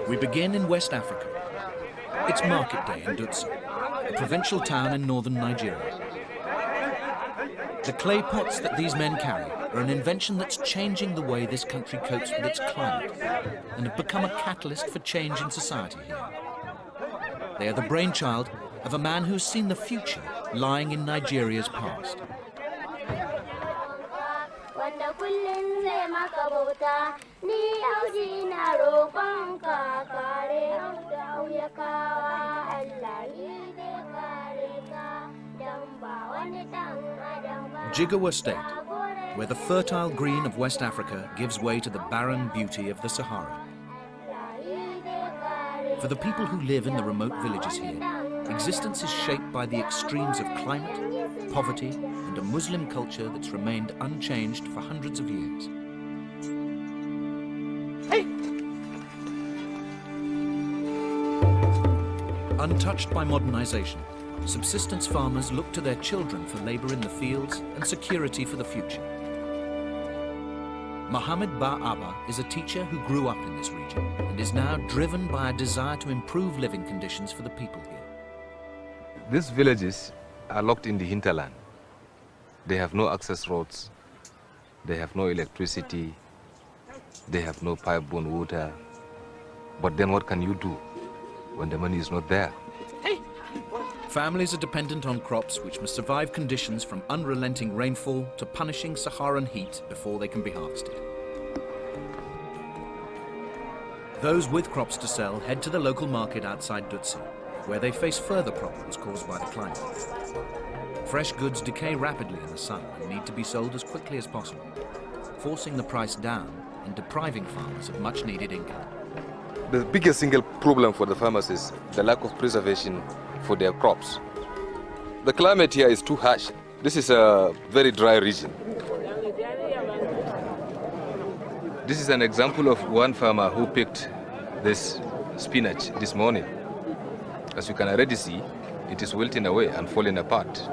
We begin in West Africa. It's market day in Dutse, a provincial town in northern Nigeria. The clay pots that these men carry are an invention that's changing the way this country copes with its climate and have become a catalyst for change in society here. They are the brainchild of a man who's seen the future lying in Nigeria's past. Jigawa State, where the fertile green of West Africa gives way to the barren beauty of the Sahara. For the people who live in the remote villages here, existence is shaped by the extremes of climate, poverty, and a Muslim culture that's remained unchanged for hundreds of years. Untouched by modernization, subsistence farmers look to their children for labor in the fields and security for the future. Mohammed Bah Abba is a teacher who grew up in this region and is now driven by a desire to improve living conditions for the people here. These villages are locked in the hinterland. They have no access roads, they have no electricity, they have no pipe-borne water. But then what can you do when the money is not there? Families are dependent on crops which must survive conditions from unrelenting rainfall to punishing Saharan heat before they can be harvested. Those with crops to sell head to the local market outside Dutse, where they face further problems caused by the climate. Fresh goods decay rapidly in the sun and need to be sold as quickly as possible, forcing the price down and depriving farmers of much needed income. The biggest single problem for the farmers is the lack of preservation for their crops. The climate here is too harsh. This is a very dry region. This is an example of one farmer who picked this spinach this morning. As you can already see, it is wilting away and falling apart.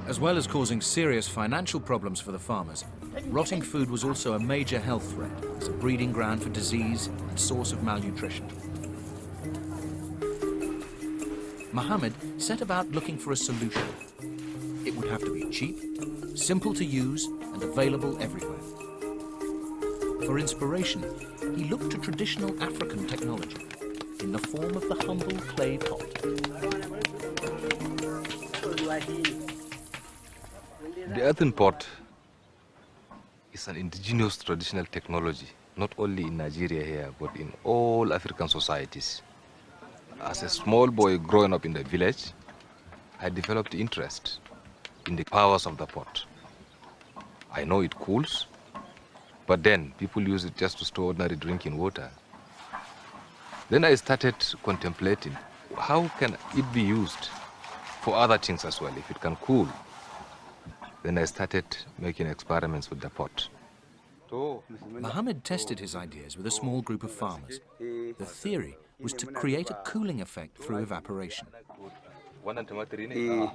As well as causing serious financial problems for the farmers, rotting food was also a major health threat as a breeding ground for disease and source of malnutrition. Mohammed set about looking for a solution. It would have to be cheap, simple to use, and available everywhere. For inspiration, he looked to traditional African technology in the form of the humble clay pot. The earthen pot is an indigenous traditional technology, not only in Nigeria here, but in all African societies. As a small boy growing up in the village, I developed interest in the powers of the pot. I know it cools, but then people use it just to store ordinary drinking water. Then I started contemplating, how can it be used for other things as well, if it can cool? Then I started making experiments with the pot. Mohammed tested his ideas with a small group of farmers. The theory was to create a cooling effect through evaporation. The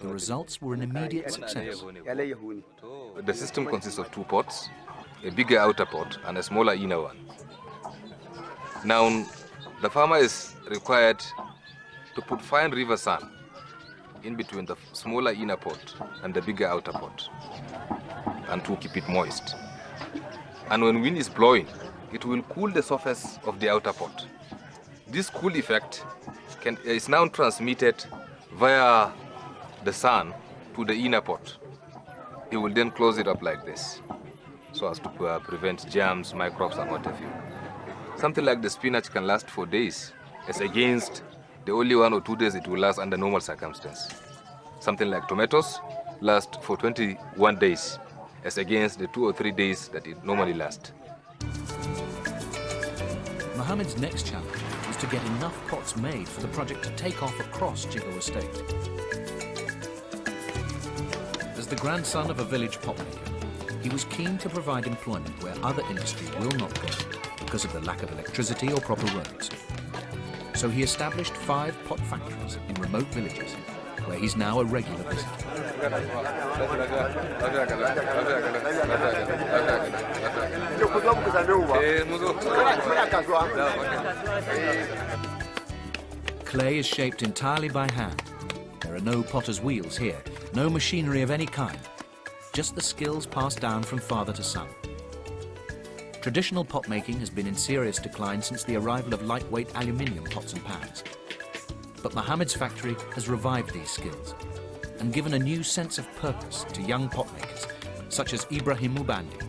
results were an immediate success. The system consists of two pots, a bigger outer pot and a smaller inner one. Now, the farmer is required to put fine river sand in between the smaller inner pot and the bigger outer pot, and to keep it moist. And when wind is blowing, it will cool the surface of the outer pot. This cool effect is now transmitted via the sun to the inner pot. He will then close it up like this, so as to prevent germs, microbes, and what have you. Something like the spinach can last for days, as against the only 1 or 2 days it will last under normal circumstances. Something like tomatoes last for 21 days, as against the 2 or 3 days that it normally lasts. Mohammed's next challenge was to get enough pots made for the project to take off across Jigawa State. As the grandson of a village pot maker, he was keen to provide employment where other industry will not go because of the lack of electricity or proper roads. So he established 5 pot factories in remote villages, where he's now a regular visitor. Clay is shaped entirely by hand. There are no potter's wheels here, no machinery of any kind, just the skills passed down from father to son. Traditional pot making has been in serious decline since the arrival of lightweight aluminium pots and pans. But Mohammed's factory has revived these skills and given a new sense of purpose to young pot makers, such as Ibrahim Mubandi.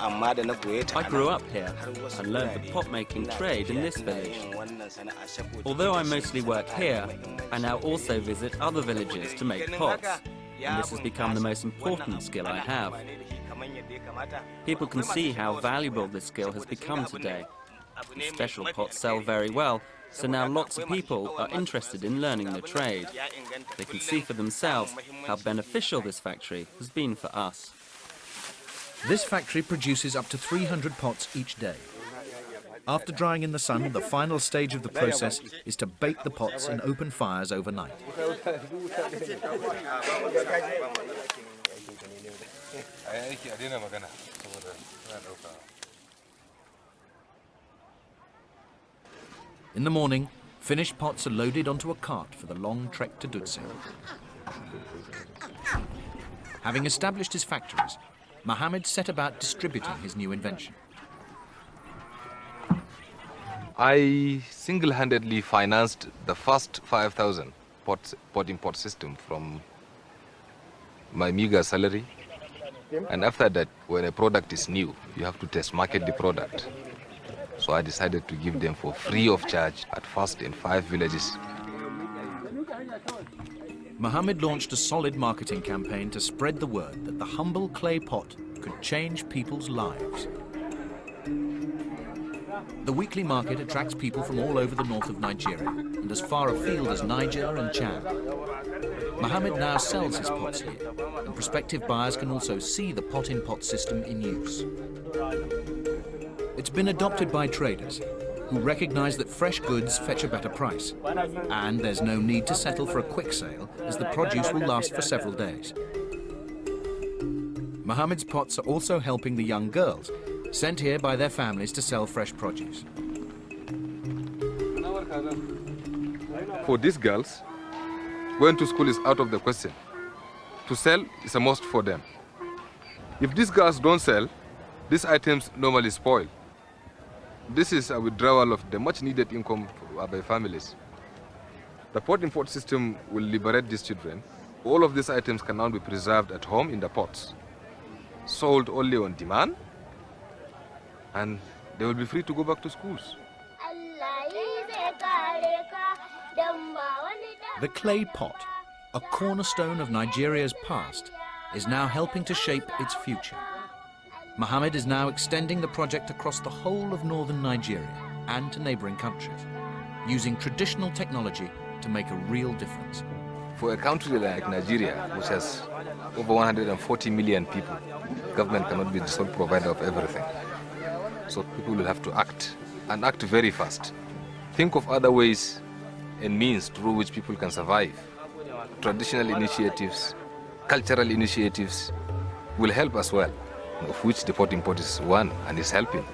I grew up here and learned the pot-making trade in this village. Although I mostly work here, I now also visit other villages to make pots, and this has become the most important skill I have. People can see how valuable this skill has become today. The special pots sell very well, so now lots of people are interested in learning the trade. They can see for themselves how beneficial this factory has been for us. This factory produces up to 300 pots each day. After drying in the sun, the final stage of the process is to bake the pots in open fires overnight. In the morning, finished pots are loaded onto a cart for the long trek to Dutse. Having established his factories, Mohammed set about distributing his new invention. I single-handedly financed the first 5,000 pot-in-pot system from my meager salary. And after that, when a product is new, you have to test market the product. So I decided to give them for free of charge at first in 5 villages. Mohammed launched a solid marketing campaign to spread the word that the humble clay pot could change people's lives. The weekly market attracts people from all over the north of Nigeria and as far afield as Niger and Chad. Mohammed now sells his pots here, and prospective buyers can also see the pot-in-pot system in use. It's been adopted by traders, who recognize that fresh goods fetch a better price, and there's no need to settle for a quick sale, as the produce will last for several days. Mohammed's pots are also helping the young girls, sent here by their families to sell fresh produce. For these girls, going to school is out of the question. To sell is a must for them. If these girls don't sell, these items normally spoil. This is a withdrawal of the much-needed income by families. The pot-in-pot system will liberate these children. All of these items can now be preserved at home in the pots, sold only on demand, and they will be free to go back to schools. The clay pot, a cornerstone of Nigeria's past, is now helping to shape its future. Mohammed is now extending the project across the whole of northern Nigeria and to neighboring countries, using traditional technology to make a real difference. For a country like Nigeria, which has over 140 million people, government cannot be the sole provider of everything. So people will have to act, and act very fast. Think of other ways and means through which people can survive. Traditional initiatives, cultural initiatives will help as well, of which the pot-in-pot is one and is helping.